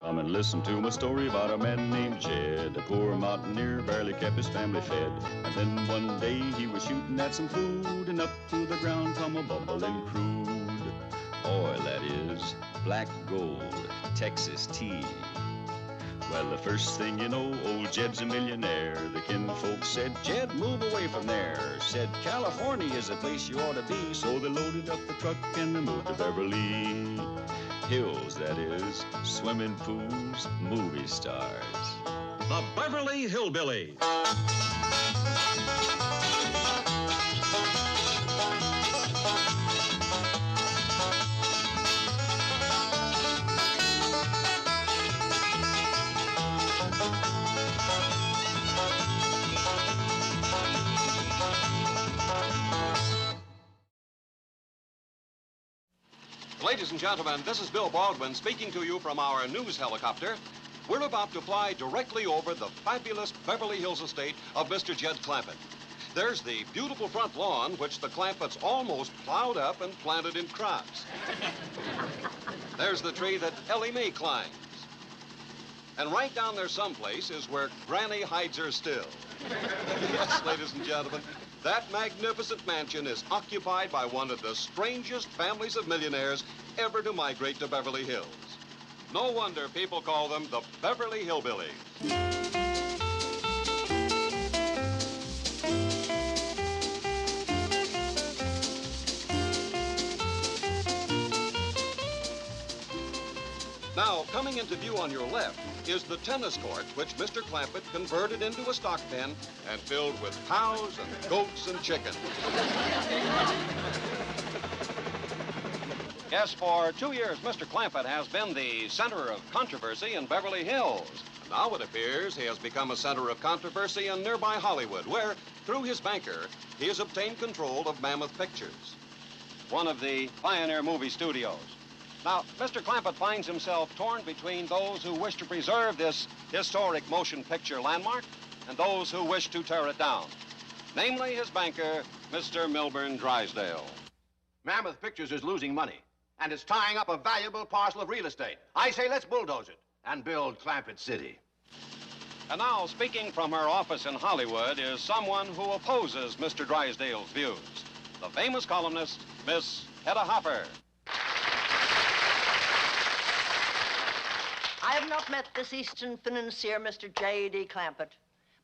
Come and listen to my story about a man named Jed. A poor mountaineer barely kept his family fed. And then one day he was shooting at some food, and up to the ground come a bubbling crude oil, that is, black gold, Texas tea. Well, the first thing you know, old Jed's a millionaire. The kinfolk said, Jed, move away from there. Said, California is the place you ought to be. So they loaded up the truck and they moved to Beverly Hills, that is, swimming pools, movie stars. The Beverly Hillbillies. Ladies and gentlemen, this is Bill Baldwin speaking to you from our news helicopter. We're about to fly directly over the fabulous Beverly Hills estate of Mr. Jed Clampett. There's the beautiful front lawn, which the Clampetts almost plowed up and planted in crops. There's the tree that Ellie Mae climbs. And right down there someplace is where Granny hides her still. Yes, ladies and gentlemen, that magnificent mansion is occupied by one of the strangest families of millionaires ever to migrate to Beverly Hills. No wonder people call them the Beverly Hillbillies. Now, coming into view on your left is the tennis court, which Mr. Clampett converted into a stock pen and filled with cows and goats and chickens. Yes, for 2 years, Mr. Clampett has been the center of controversy in Beverly Hills. Now it appears he has become a center of controversy in nearby Hollywood, where, through his banker, he has obtained control of Mammoth Pictures, one of the pioneer movie studios. Now, Mr. Clampett finds himself torn between those who wish to preserve this historic motion picture landmark and those who wish to tear it down, namely his banker, Mr. Milburn Drysdale. Mammoth Pictures is losing money, and it's tying up a valuable parcel of real estate. I say let's bulldoze it and build Clampett City. And now, speaking from her office in Hollywood is someone who opposes Mr. Drysdale's views, the famous columnist, Miss Hedda Hopper. I have not met this Eastern financier, Mr. J.D. Clampett,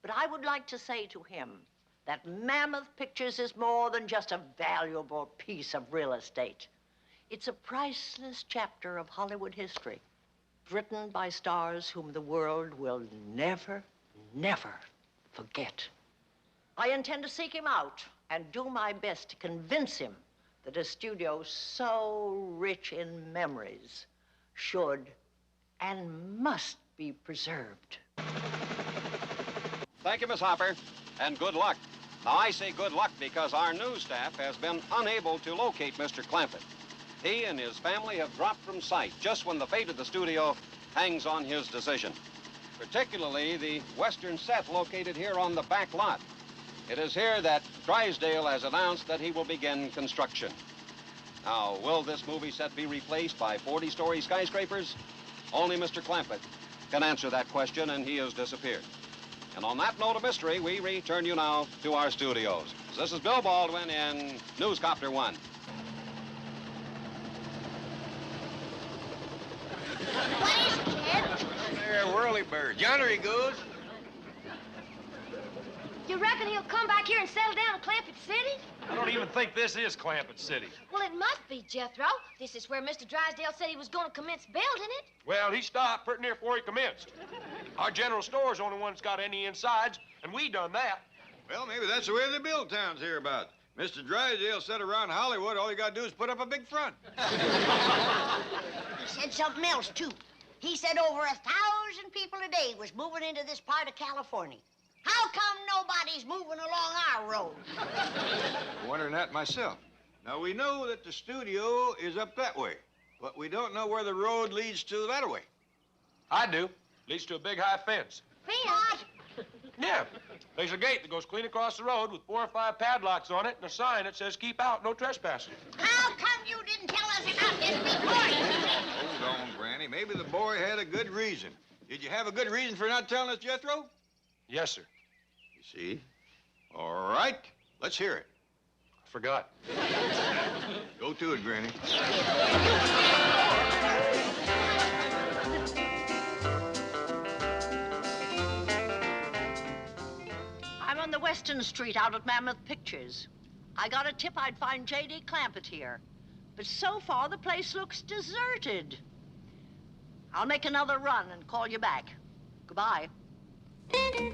but I would like to say to him that Mammoth Pictures is more than just a valuable piece of real estate. It's a priceless chapter of Hollywood history, written by stars whom the world will never, never forget. I intend to seek him out and do my best to convince him that a studio so rich in memories should and must be preserved. Thank you, Miss Hopper, and good luck. Now, I say good luck because our news staff has been unable to locate Mr. Clampett. He and his family have dropped from sight just when the fate of the studio hangs on his decision, particularly the western set located here on the back lot. It is here that Drysdale has announced that he will begin construction. Now, will this movie set be replaced by 40-story skyscrapers? Only Mr. Clampett can answer that question, and he has disappeared. And on that note of mystery, we return you now to our studios. This is Bill Baldwin in Newscopter 1. What is it, Jed? There, whirlybird. Yonder he goes. You reckon he'll come back here and settle down in Clampett City? I don't even think this is Clampett City. Well, it must be, Jethro. This is where Mr. Drysdale said he was going to commence building it. Well, he stopped pretty near before he commenced. Our general store's the only one that's got any insides, and we done that. Well, maybe that's the way they build towns hereabouts. Mr. Drysdale said around Hollywood, all you gotta do is put up a big front. He said something else, too. He said over 1,000 people a day was moving into this part of California. How come nobody's moving along our road? I'm wondering that myself. Now, we know that the studio is up that way, but we don't know where the road leads to that way. I do. Leads to a big high fence. What? Yeah. There's a gate that goes clean across the road with 4 or 5 padlocks on it and a sign that says, keep out, no trespassing. How come you didn't tell us about this before? Hold on, Granny. Maybe Maybe the boy had a good reason. Did you have a good reason for not telling us, Jethro? Yes, sir. You see? All right, let's hear it. I forgot. Go to it, Granny. I'm on the Western Street out at Mammoth Pictures. I got a tip I'd find J.D. Clampett here. But so far, the place looks deserted. I'll make another run and call you back. Goodbye. Granny,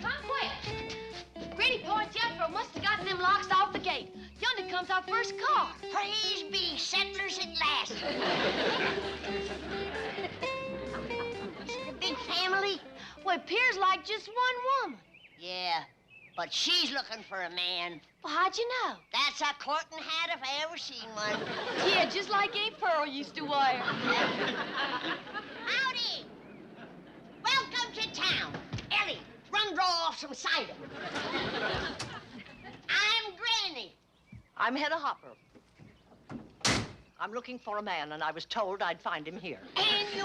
come quick. Granny, poor Jethro must have gotten them locks off the gate. Yonder comes our first car. Praise be, settlers at last. Is it a big family? Well, it appears like just one woman. Yeah, but she's looking for a man. Well, how'd you know? That's a courting hat if I ever seen one. Yeah, just like Aunt Pearl used to wear. Howdy. Welcome to town. Ellie, run draw off some cider. I'm Granny. I'm Hedda Hopper. I'm looking for a man, and I was told I'd find him here. And you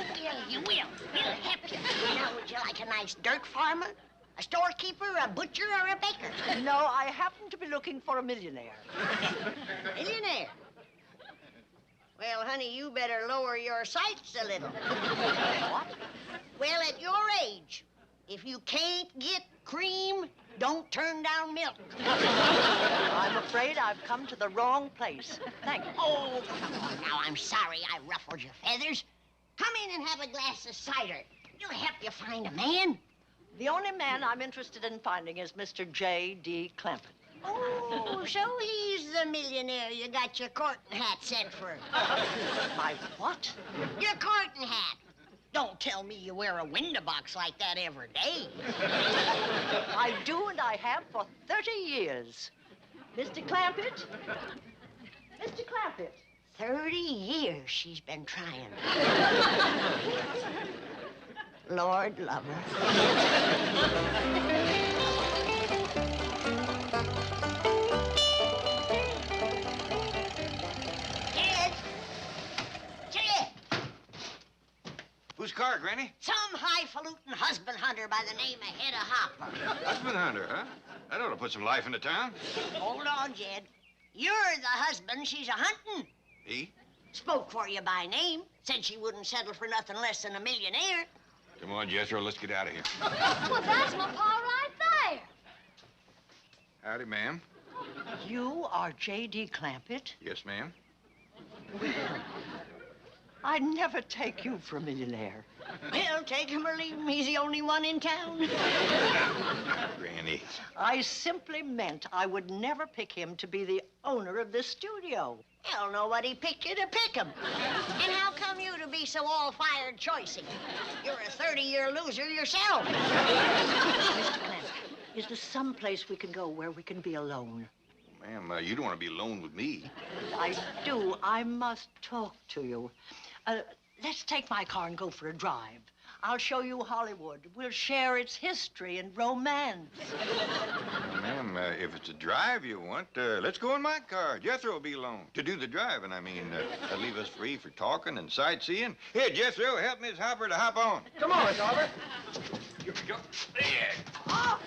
will. We'll help you. Now, would you like a nice dirt farmer? A storekeeper, a butcher, or a baker? No, I happen to be looking for a millionaire. Millionaire? Well, honey, you better lower your sights a little. What? Well, at your age, if you can't get cream, don't turn down milk. I'm afraid I've come to the wrong place. Thank you. Oh, come on now. I'm sorry I ruffled your feathers. Come in and have a glass of cider. It'll help you find a man. The only man I'm interested in finding is Mr. J.D. Clampett. Oh, so he's the millionaire you got your courting hat set for. My what? Your courting hat. Don't tell me you wear a window box like that every day. I do, and I have for 30 years. Mr. Clampett? Mr. Clampett? 30 years she's been trying. Lord love her. Jed! Whose car, Granny? Some highfalutin husband hunter by the name of Hedda Hopper. Husband hunter, huh? That ought to put some life into town. Hold on, Jed. You're the husband she's a-hunting. Me? Spoke for you by name. Said she wouldn't settle for nothing less than a millionaire. Come on, Jethro, let's get out of here. Well, that's my pa right there. Howdy, ma'am. You are J.D. Clampett? Yes, ma'am. I'd never take you for a millionaire. Well, take him or leave him. He's the only one in town. Granny. I simply meant I would never pick him to be the owner of this studio. Hell, nobody picked you to pick him. And how come you to be so all-fired choicey? You're a 30-year loser yourself. Mr. Clampett, is there some place we can go where we can be alone? Ma'am, you don't want to be alone with me. I do. I must talk to you. Let's take my car and go for a drive. I'll show you Hollywood. We'll share its history and romance. Ma'am, if it's a drive you want, let's go in my car. Jethro will be along. To do the driving, I mean. That'll leave us free for talking and sightseeing. Here, Jethro, help Miss Hopper to hop on. Come on, Miss Hopper. Here we go. Yeah. Oh.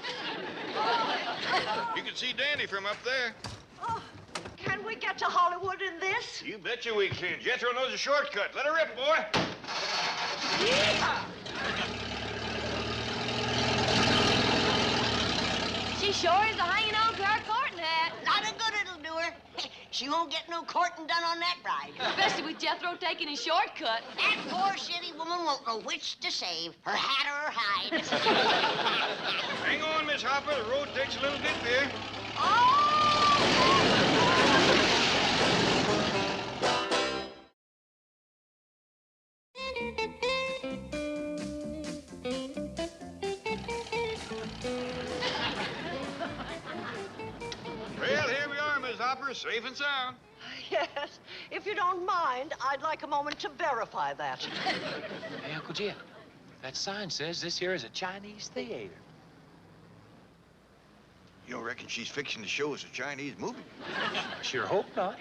You can see Danny from up there. Oh. Can we get to Hollywood in this? You betcha we can. Jethro knows a shortcut. Let her rip, boy. Yeah. She sure is hanging on to her courting hat. Not a good it'll do her. She won't get no courting done on that bride. Especially with Jethro taking his shortcut. That poor city woman won't know which to save, her hat or her hide. Hang on, Miss Hopper. The road takes a little dip here. Well, here we are, Miss Hopper, safe and sound. Yes. If you don't mind, I'd like a moment to verify that. Hey, Uncle Jed, that sign says this here is a Chinese theater. You don't reckon she's fixing to show us a Chinese movie? I sure hope not.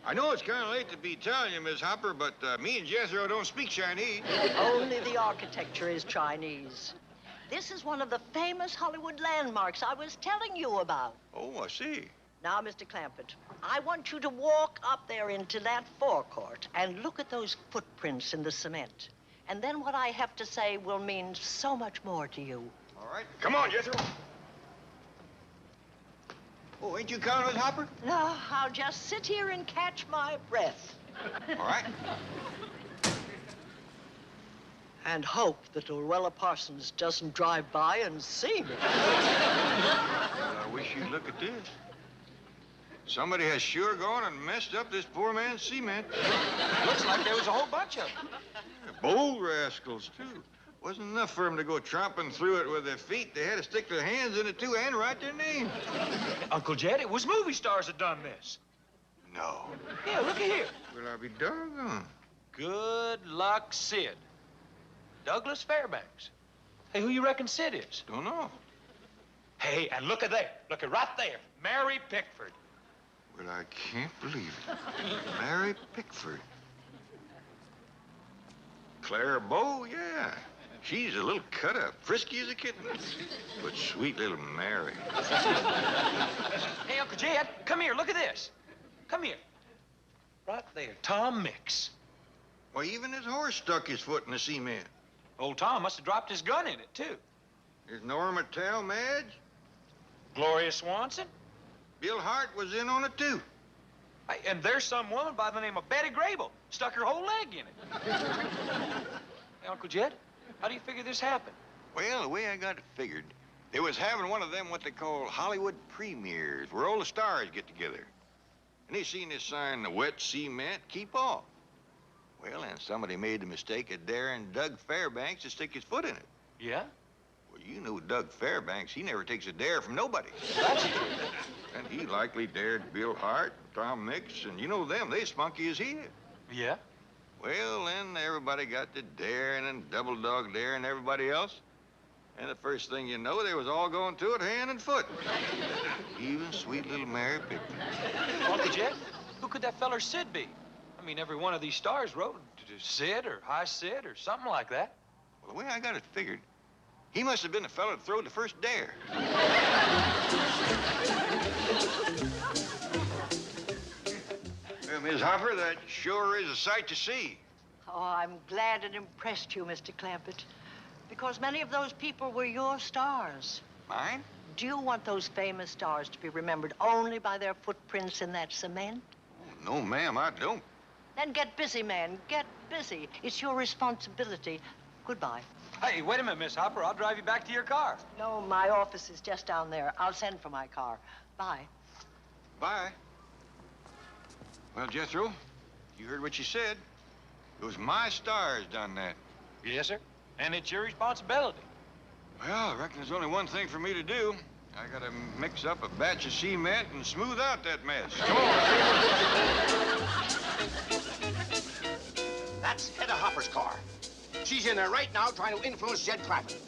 I know it's kind of late to be telling you, Miss Hopper, but me and Jethro don't speak Chinese. Only the architecture is Chinese. This is one of the famous Hollywood landmarks I was telling you about. Oh, I see. Now, Mr. Clampett, I want you to walk up there into that forecourt and look at those footprints in the cement. And then what I have to say will mean so much more to you. All right. Come on, Jethro. Oh, ain't you counting, Miss Hopper? No, I'll just sit here and catch my breath. All right. And hope that Luella Parsons doesn't drive by and see me. Well, I wish you'd look at this. Somebody has sure gone and messed up this poor man's cement. Looks like there was a whole bunch of them. Bold rascals, too. Wasn't enough for them to go tromping through it with their feet. They had to stick their hands in it, too, and write their names. Uncle Jed, it was movie stars that done this. No. Yeah, look at here. Well, I'll be doggone. Good luck, Sid. Douglas Fairbanks. Hey, who you reckon Sid is? Don't know. Hey, and look at there. Look at right there. Mary Pickford. Well, I can't believe it. Mary Pickford. Clara Bow, yeah. She's a little cut-up, frisky as a kitten. But sweet little Mary. Hey, Uncle Jed, come here. Look at this. Come here. Right there. Tom Mix. Why, even his horse stuck his foot in the cement. Old Tom must have dropped his gun in it, too. There's Norma Talmadge. Gloria Swanson. Bill Hart was in on it, too. Hey, and there's some woman by the name of Betty Grable. Stuck her whole leg in it. Hey, Uncle Jed, how do you figure this happened? Well, the way I got it figured, they was having one of them what they call Hollywood premieres, where all the stars get together. And they seen this sign, the wet cement, keep off. Well, and somebody made the mistake of daring Doug Fairbanks to stick his foot in it. Yeah? Well, you know Doug Fairbanks, he never takes a dare from nobody. That's true. And he likely dared Bill Hart, Tom Mix, and you know them, they spunky as he is. Yeah? Well, then everybody got to daring and double dog daring everybody else. And the first thing you know, they was all going to it hand and foot. Even sweet little Mary Pickford. Uncle Jed, who could that feller Sid be? I mean, every one of these stars wrote to Sid or High Sid or something like that. Well, the way I got it figured, he must have been the fella that throwed the first dare. Well, Miss Hopper, that sure is a sight to see. Oh, I'm glad it impressed you, Mr. Clampett, because many of those people were your stars. Mine? Do you want those famous stars to be remembered only by their footprints in that cement? Oh, no, ma'am, I don't. Then get busy, man. Get busy. It's your responsibility. Goodbye. Hey, wait a minute, Miss Hopper. I'll drive you back to your car. No, my office is just down there. I'll send for my car. Bye. Bye. Well, Jethro, you heard what she said. It was my stars done that. Yes, sir. And it's your responsibility. Well, I reckon there's only one thing for me to do. I gotta mix up a batch of cement and smooth out that mess. Come on. That's Hedda Hopper's car. She's in there right now trying to influence Jed Clampett.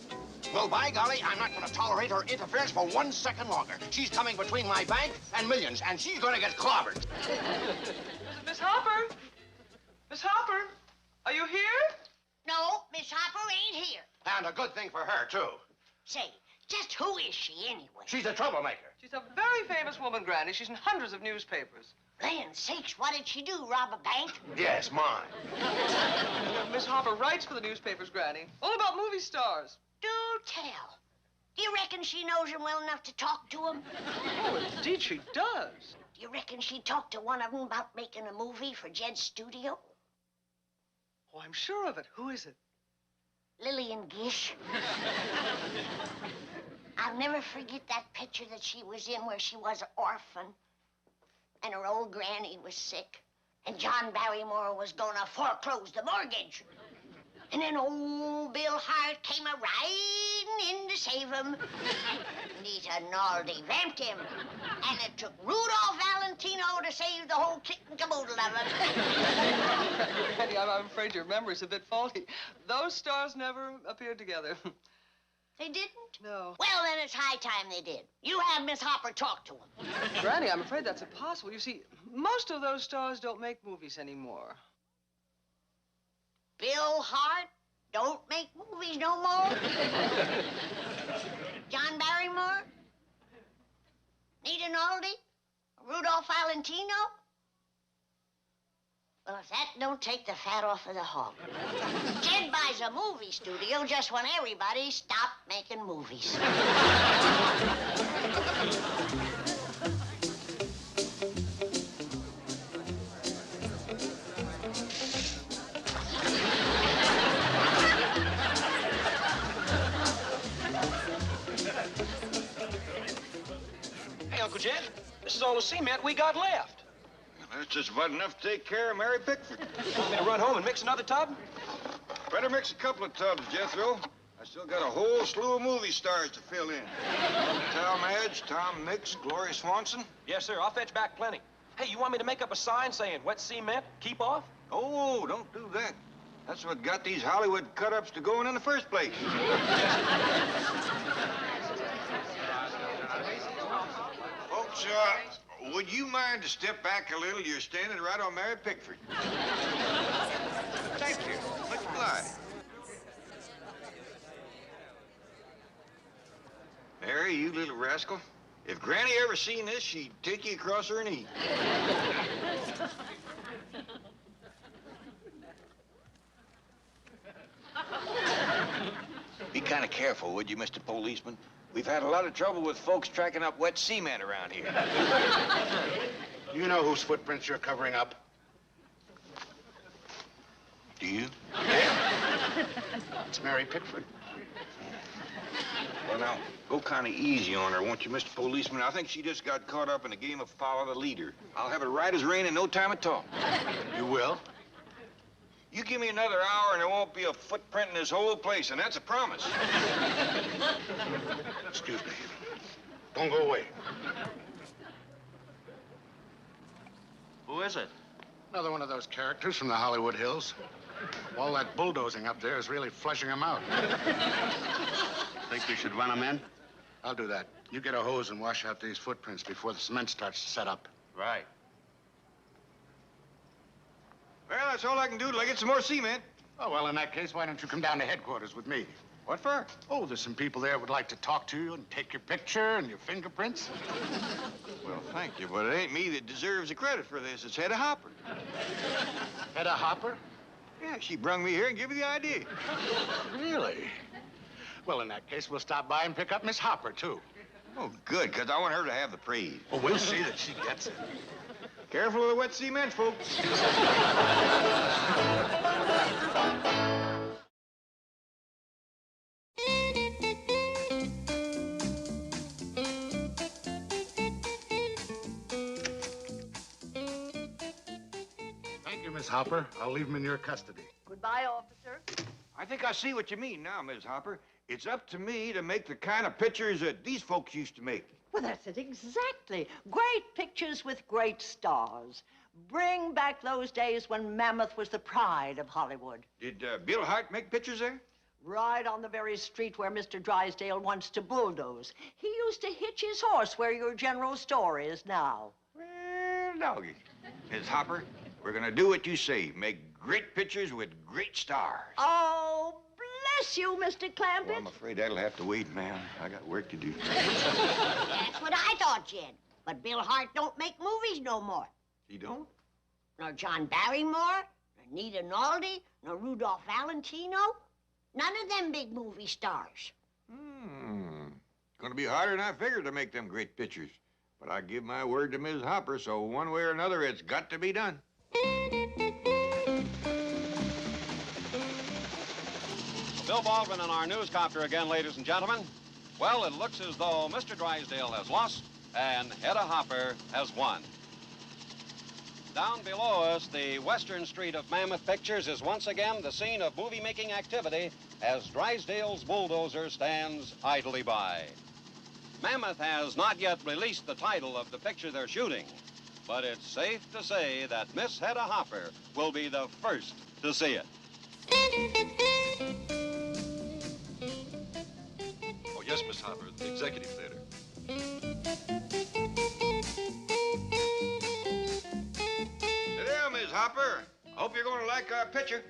Well, by golly, I'm not going to tolerate her interference for 1 second longer. She's coming between my bank and millions, and she's going to get clobbered. Miss Hopper? Miss Hopper, are you here? No, Miss Hopper ain't here. And a good thing for her, too. Say, just who is she anyway? She's a troublemaker. She's a very famous woman, Granny. She's in hundreds of newspapers. Land sakes, what did she do, rob a bank? Yes, mine. Miss Hopper writes for the newspapers, Granny. All about movie stars. Do tell. Do you reckon she knows him well enough to talk to him? Oh, indeed she does. Do you reckon she talked to one of them about making a movie for Jed's studio? Oh, I'm sure of it. Who is it? Lillian Gish. I'll never forget that picture that she was in where she was an orphan. And her old granny was sick. And John Barrymore was gonna foreclose the mortgage. And then old Bill Hart came a-riding in to save him. Nita Naldi vamped him. And it took Rudolph Valentino to save the whole kit and caboodle of him. Granny, I'm afraid your memory's a bit faulty. Those stars never appeared together. They didn't? No. Well, then it's high time they did. You have Miss Hopper talk to them. Granny, I'm afraid that's impossible. You see, most of those stars don't make movies anymore. Bill Hart don't make movies no more? John Barrymore? Nita Naldi? Rudolph Valentino? Well, if that don't take the fat off of the hog. Jed buys a movie studio just when everybody stopped making movies. Hey, Uncle Jed, this is all the cement we got left. That's just about enough to take care of Mary Pickford. Want me to run home and mix another tub? Better mix a couple of tubs, Jethro. I still got a whole slew of movie stars to fill in. Tom Madge, Tom Mix, Gloria Swanson. Yes, sir. I'll fetch back plenty. Hey, you want me to make up a sign saying wet cement, keep off? Oh, don't do that. That's what got these Hollywood cut-ups to going in the first place. Folks, would you mind to step back a little? You're standing right on Mary Pickford. Thank you. Much obliged. Mary, you little rascal. If Granny ever seen this, she'd take you across her knee. Be kind of careful, would you, Mr. Policeman? We've had a lot of trouble with folks tracking up wet cement around here. You know whose footprints you're covering up? Do you? It's Mary Pickford. Well, now, go kind of easy on her, won't you, Mr. Policeman? I think she just got caught up in a game of follow the leader. I'll have it right as rain in no time at all. You will? You give me another hour and there won't be a footprint in this whole place, and that's a promise. Excuse me. Don't go away. Who is it? Another one of those characters from the Hollywood Hills. All that bulldozing up there is really flushing them out. Think we should run them in? I'll do that. You get a hose and wash out these footprints before the cement starts to set up. Right. Well, that's all I can do till I get some more cement. Oh, well, in that case, why don't you come down to headquarters with me? What for? Oh, there's some people there would like to talk to you and take your picture and your fingerprints. Well, thank you, but it ain't me that deserves the credit for this. It's Hedda Hopper. Hedda Hopper? Yeah, she brung me here and gave me the idea. Really? Well, in that case, we'll stop by and pick up Miss Hopper, too. Oh, good, because I want her to have the praise. Well, we'll see that she gets it. Careful of the wet cement, folks. Thank you, Miss Hopper. I'll leave them in your custody. Goodbye, officer. I think I see what you mean now, Miss Hopper. It's up to me to make the kind of pictures that these folks used to make. Well, that's it exactly. Great pictures with great stars. Bring back those days when Mammoth was the pride of Hollywood. Did Bill Hart make pictures there? Right on the very street where Mr. Drysdale wants to bulldoze. He used to hitch his horse where your general store is now. Well, doggy. Miss Hopper, we're gonna do what you say. Make great pictures with great stars. Oh, bless you, Mr. Clampett. Well, I'm afraid that'll have to wait, ma'am. I got work to do. That's what I thought, Jed. But Bill Hart don't make movies no more. He don't? Nor John Barrymore, nor Nita Naldi, nor Rudolph Valentino. None of them big movie stars. Gonna be harder than I figured to make them great pictures. But I give my word to Ms. Hopper, so one way or another, it's got to be done. Bill Baldwin in our newscopter again, ladies and gentlemen. Well, it looks as though Mr. Drysdale has lost and Hedda Hopper has won. Down below us, the western street of Mammoth Pictures is once again the scene of movie-making activity as Drysdale's bulldozer stands idly by. Mammoth has not yet released the title of the picture they're shooting, but it's safe to say that Miss Hedda Hopper will be the first to see it. Yes, Miss Hopper, the executive theater. Sit down, Miss Hopper. I hope you're going to like our picture.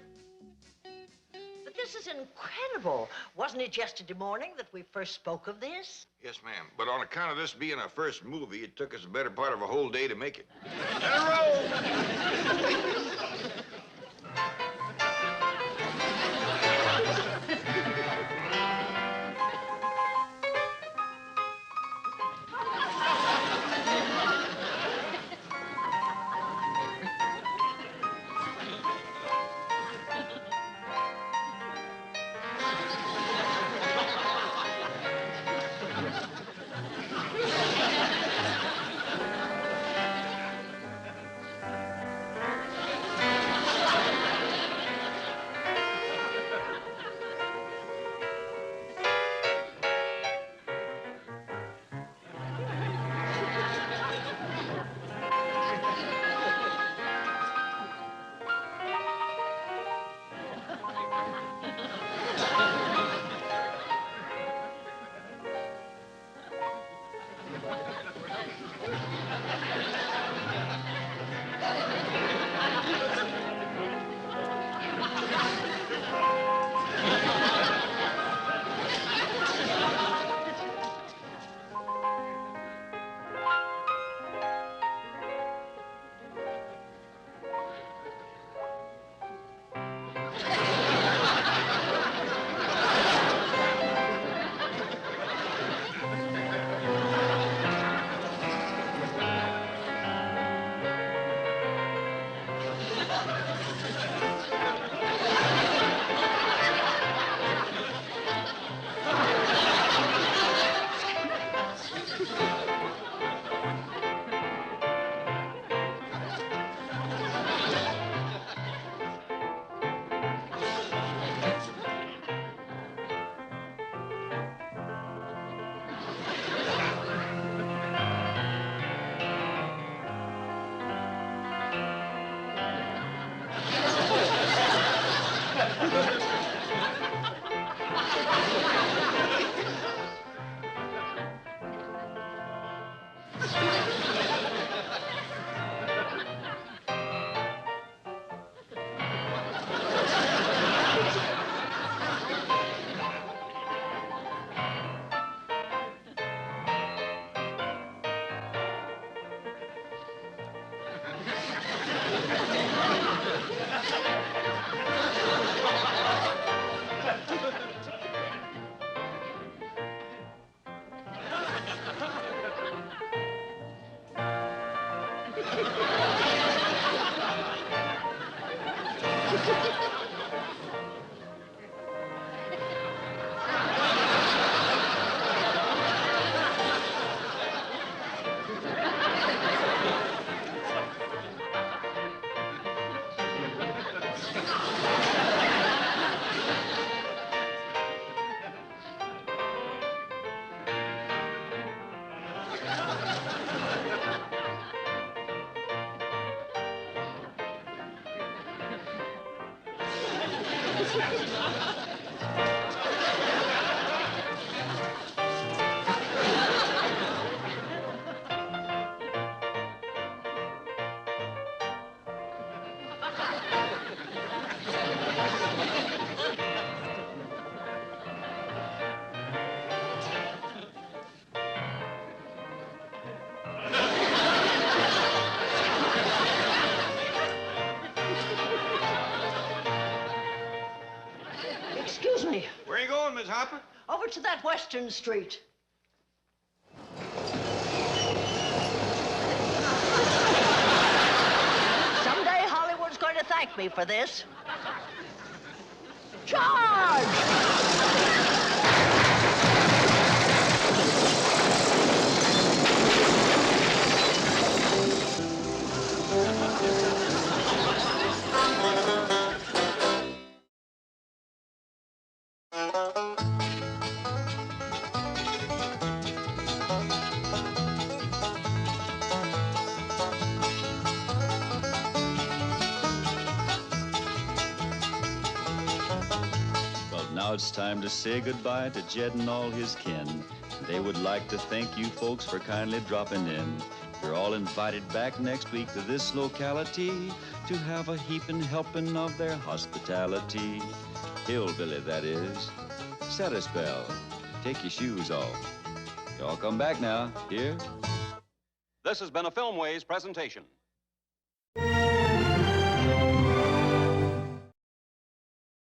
But this is incredible. Wasn't it yesterday morning that we first spoke of this? Yes, ma'am. But on account of this being our first movie, it took us the better part of a whole day to make it. Let it roll! Where are you going, Miss Hopper? Over to that Western Street. Someday Hollywood's going to thank me for this. Charge! it's time to say goodbye to Jed and all his kin. They would like to thank you folks for kindly dropping in. You're all invited back next week to this locality to have a heaping helping of their hospitality. Hillbilly, that is. Set a spell. Take your shoes off. Y'all come back now. Here? This has been a Filmways presentation.